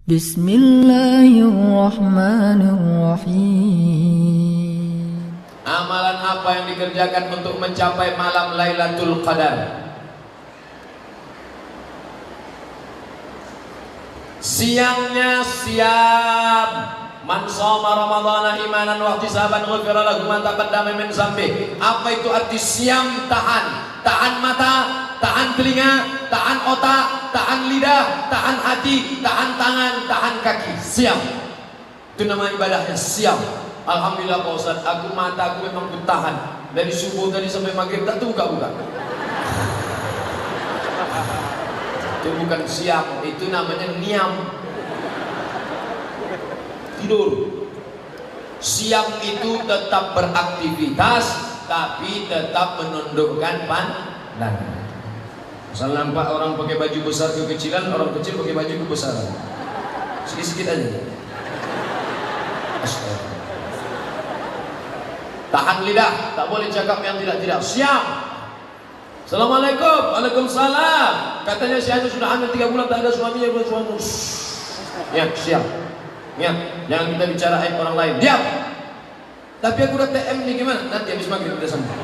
Bismillahirrahmanirrahim. Amalan apa yang dikerjakan untuk mencapai malam Lailatul Qadar? Siangnya siap. Man shoma ramadhana imanan wa ihtisaban ghufira lahu ma taqaddama min dzambi. Apa itu arti siam? Tahan mata, tahan telinga, tahan otak, tahan lidah, tahan hati, tahan tangan, tahan kaki. Siam. Itu nama ibadahnya, siam. Alhamdulillah Pak Ustaz, aku mata aku memang bertahan dari subuh tadi sampai maghrib tak buka-buka. Itu bukan siam, itu namanya niam. Tidur. Siam itu tetap beraktivitas tapi tetap menundukkan pandangan. Misal nampak orang pakai baju besar kekecilan, orang kecil pakai baju kebesaran. Sedikit-sedikit aja. Astaga. Tahan lidah, tak boleh cakap yang tidak-tidak. Siam. Assalamualaikum. Waalaikumsalam. Katanya si Anu sudah hamil 3 bulan tak ada suaminya, belum suami. Ya, siap. Ya, jangan kita bicara aib orang lain. Diam. Tapi aku udah TM nih, gimana? Nanti habis maghrib kita sampai.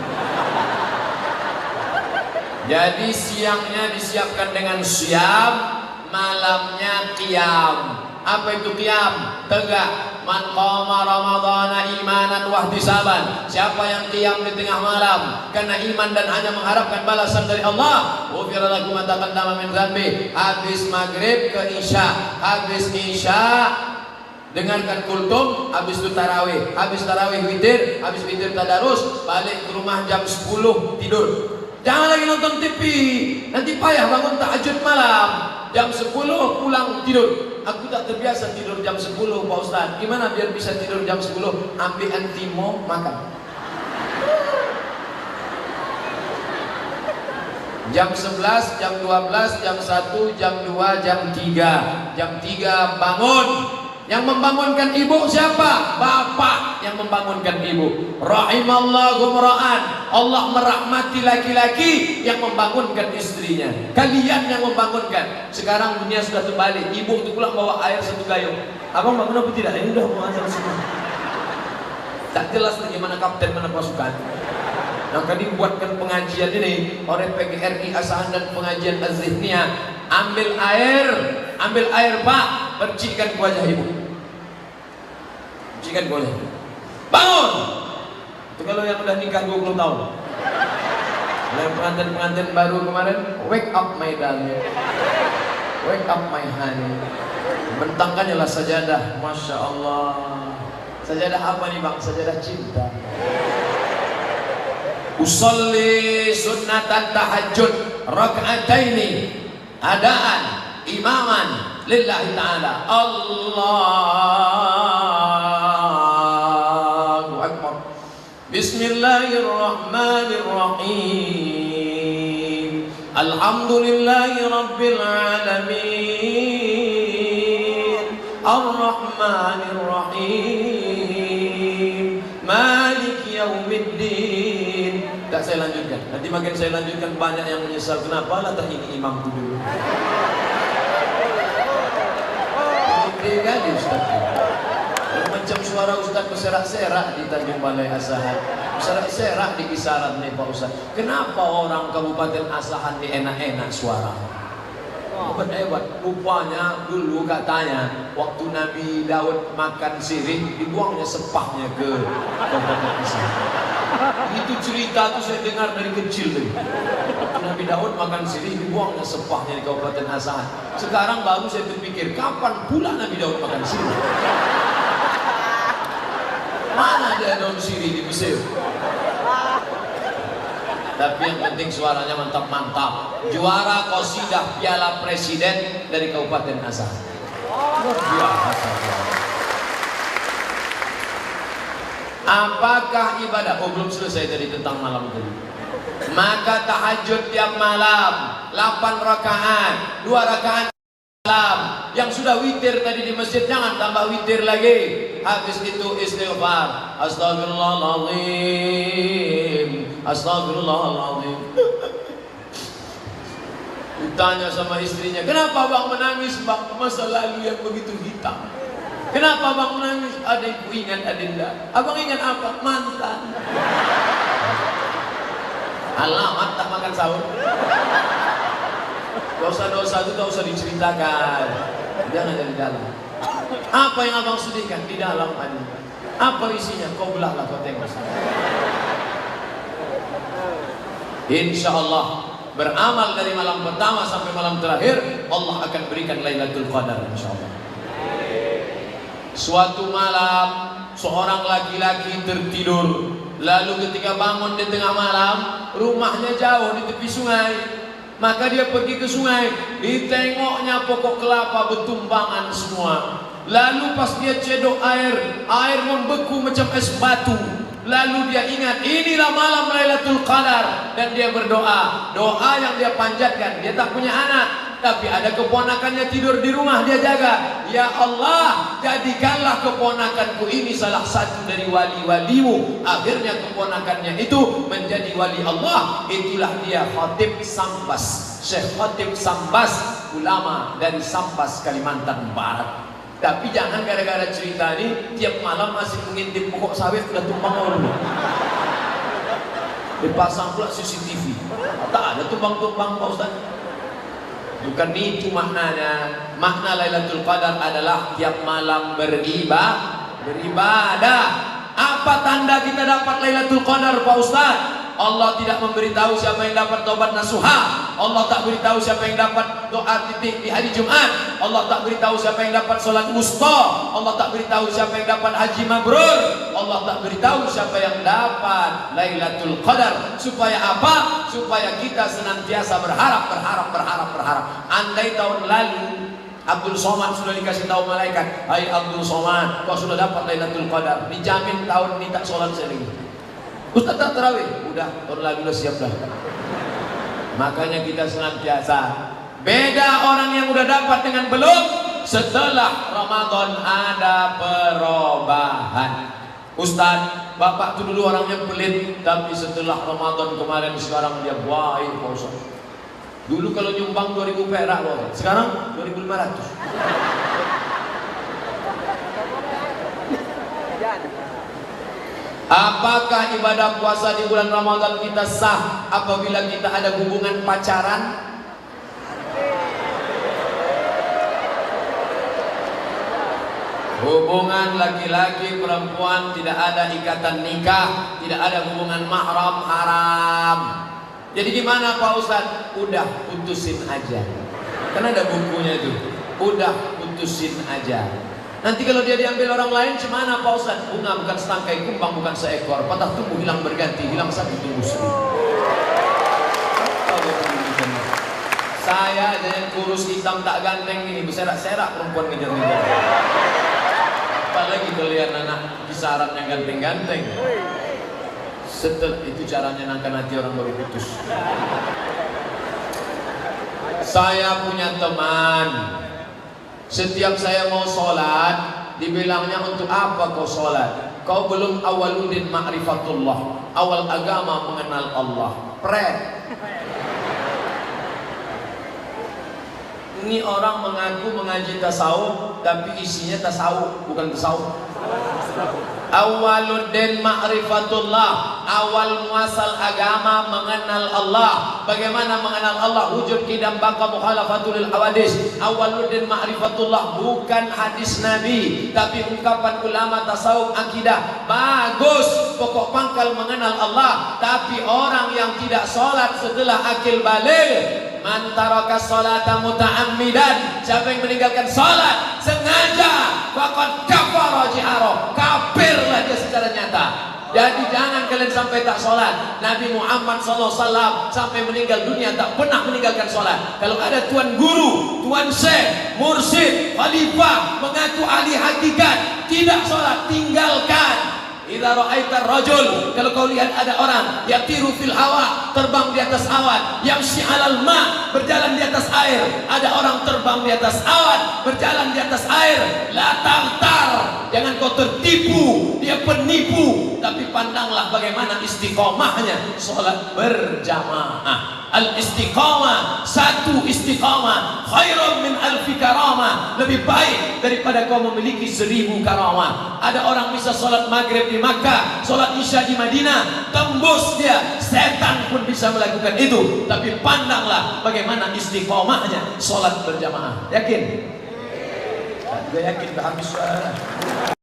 Jadi siangnya disiapkan dengan siam, malamnya qiyam. Apa itu qiyam? Tegak. Man qama ramadhana imanan wa ihtisaban. Siapa yang qiyam di tengah malam karena iman dan hanya mengharapkan balasan dari Allah, ghufira lahu ma taqaddama min dzambi. Habis maghrib ke isya, habis isya dengarkan kultum, habis itu tarawih, habis tarawih witir, habis witir tadarus, balik ke rumah jam 10 tidur. Jangan lagi nonton TV, nanti payah bangun tahajud malam. Jam 10 pulang tidur. Aku tak terbiasa tidur jam 10 Pak Ustaz. Gimana biar bisa tidur jam 10? Ambil antimo, makan. Jam 11, jam 12, jam 1, jam 2, jam 3. Jam 3 bangun. Yang membangunkan ibu siapa? Bapak yang membangunkan ibu. Rahimallahu mra'an. Allah merahmati laki-laki yang membangunkan istrinya. Kalian yang membangunkan. Sekarang dunia sudah terbalik. Ibu itu pulang bawa air 1 gayung. Abang bangun apa tidak? Ini udah mau azan semua. Tak jelas bagaimana kapten, mana pasukan. Maka dibuatkan pengajian ini oleh PGRI Asahan dan pengajian Az-Zihniyah. Ambil air Pak, percikan ke wajah ibu. Percikan ke wajah ibu. Bangun. Itu kalau yang udah nikah 20 tahun. Oleh pengantin-pengantin baru kemarin, wake up my darling, wake up my honey. Bentangkannya lah sajadah, masya Allah. Sajadah apa nih bang? Sajadah cinta. Usolli sunnatan tahajud rak'ataini adaan imaman lillahi ta'ala. Allahu akbar. Bismillahirrahmanirrahim. Alhamdulillahi rabbil alamin. Ar-Rahmanir-Rahim. Malik yaumiddin. Tak saya lanjutkan. Nanti makin saya lanjutkan banyak yang menyesal. Kenapa latah ini imamku dulu? Gede kali Ustaz. Macam suara Ustaz berserak-serak di Tanjung Balai Asahan. Berserak-serak di kisaran nih Pak Ustaz. Kenapa orang Kabupaten Asahan ini enak-enak suara? Hebat. Rupanya dulu katanya waktu Nabi Daud makan sirih, dibuangnya sepahnya ke Kabupaten Asahan. Itu cerita tuh saya dengar dari kecil tadi. Nabi Daud makan sirih, dibuangnya sepahnya di Kabupaten Asahan. Sekarang baru saya berpikir, kapan pula Nabi Daud makan sirih? Mana ada daun sirih di Mesir? Tapi yang penting suaranya mantap-mantap. Juara qasidah Piala Presiden dari Kabupaten Asahan. Luar biasa. Apakah ibadah? Oh belum selesai tadi tentang malam tadi. Maka tahajud tiap malam 8 rakaat, 2 rakaat malam. Yang sudah witir tadi di masjid jangan tambah witir lagi. Habis itu istighfar. Astagfirullahaladzim. Astagfirullahaladzim. Ditanya sama istrinya, kenapa abang menangis bang? Masa lalu yang begitu hitam. Kenapa abang menangis? Adikku ingat adinda. Abang ingat apa? Mantan. Alamat tak makan sahur. Dosa-dosa itu tak usah diceritakan. Jangan dari dalam. Apa yang abang sedihkan? Di dalam adinda. Apa isinya? Kau belahlah kau tengok. Insya Allah beramal dari malam pertama sampai malam terakhir, Allah akan berikan Lailatul Qadar insya Allah. Suatu malam seorang laki-laki tertidur, lalu ketika bangun di tengah malam, rumahnya jauh di tepi sungai. Maka dia pergi ke sungai, ditengoknya pokok kelapa bertumbangan semua. Lalu pas dia cedok air membeku macam es batu. Lalu dia ingat, inilah malam Lailatul Qadar, dan dia berdoa. Doa yang dia panjatkan, dia tak punya anak, tapi ada keponakannya tidur di rumah, dia jaga. Ya Allah, jadikanlah keponakanku ini salah satu dari wali-walimu. Akhirnya keponakannya itu menjadi wali Allah. Itulah dia Khatib Sambas, Syekh Khatib Sambas, ulama dari Sambas, Kalimantan Barat. Tapi jangan gara-gara cerita ini tiap malam masih mengintip pokok sawit sudah tumbang orang. Dipasang pula CCTV. Tak ada tumbang-tumbang Pak Ustaz. Bukan itu maknanya. Makna Lailatul Qadar adalah tiap malam beribadah. Apa tanda kita dapat Lailatul Qadar Pak Ustaz? Allah tidak memberitahu siapa yang dapat taubat nasuha. Allah tak beritahu siapa yang dapat doa titik di hari Jumat. Allah tak beritahu siapa yang dapat solat wusta. Allah tak beritahu siapa yang dapat haji mabrur. Allah tak beritahu siapa yang dapat Lailatul Qadar. Supaya apa? Supaya kita senantiasa berharap. Andai tahun lalu Abdul Somad sudah dikasih tahu malaikat, hai Abdul Somad, kau sudah dapat Lailatul Qadar, dijamin tahun ini tak solat sekali. Ustaz tak tarawih, udah tahun lalu udah siap dah. Makanya kita senantiasa beda orang yang udah dapat dengan belum. Setelah Ramadan ada perubahan. Ustaz, bapak tuh dulu orangnya pelit, tapi setelah Ramadan kemarin sekarang dia baik Pak Ustaz. Dulu kalau nyumbang 2000 perak loh, sekarang 2500. Apakah ibadah puasa di bulan Ramadan kita sah apabila kita ada hubungan pacaran? Hubungan laki-laki perempuan tidak ada ikatan nikah, tidak ada hubungan mahram, haram. Jadi gimana Pak Ustaz? Udah putusin aja. Karena ada bukunya itu. Udah putusin aja. Nanti kalau dia diambil orang lain, gimana Pak Ustaz? Bunga bukan setangkai, kumbang bukan seekor, patah tumbuh hilang berganti, hilang satu tumbuh seribu. Saya aja yang kurus hitam tak ganteng ini, berserak-serak perempuan ngejar-ngejar. Apalagi kalian anak kisaran yang ganteng-ganteng. Setelah itu caranya nangkan hati orang baru putus. Saya punya teman. Setiap saya mau sholat, dibilangnya untuk apa kau sholat? Kau belum awaludin ma'rifatullah, awal agama mengenal Allah. Ini orang mengaku mengaji tasawuf, tapi isinya tasawuf, bukan tasawuf. Awaluddin ma'rifatullah, awal muasal agama mengenal Allah. Bagaimana mengenal Allah? Wujud kidam baka mukhalafatul hawadis. Awaluddin ma'rifatullah bukan hadis Nabi, tapi ungkapan ulama tasawuf akidah. Bagus, pokok pangkal mengenal Allah. Tapi orang yang tidak sholat setelah akil balik, man taraka sholata muta'ammidan, siapa yang meninggalkan sholat sengaja, faqad kafara jihara, kafirlah dia secara nyata. Jadi jangan kalian sampai tak sholat. Nabi Muhammad SAW sampai meninggal dunia tak pernah meninggalkan sholat. Kalau ada tuan guru, tuan syekh, mursyid, khalifah mengaku ahli hakikat tidak sholat, tinggalkan. Idza ra'aitar rajul, kalau kau lihat ada orang yatiru fil hawa, terbang di atas awan, yamshi 'alal ma, berjalan di atas air, ada orang terbang di atas awan, berjalan di atas air, la taghtar, Jangan kau tertipu, dia penipu. Tapi pandanglah bagaimana istiqomahnya sholat berjamaah. Al-istiqamah, satu istiqamah khairun min alfi karamah, lebih baik daripada kau memiliki 1000 karamah. Ada orang bisa sholat maghrib di Makkah, sholat isya di Madinah, tembus dia, setan pun bisa melakukan itu. Tapi pandanglah bagaimana istiqamahnya sholat berjamaah. Yakin? Saya yakin habis suara.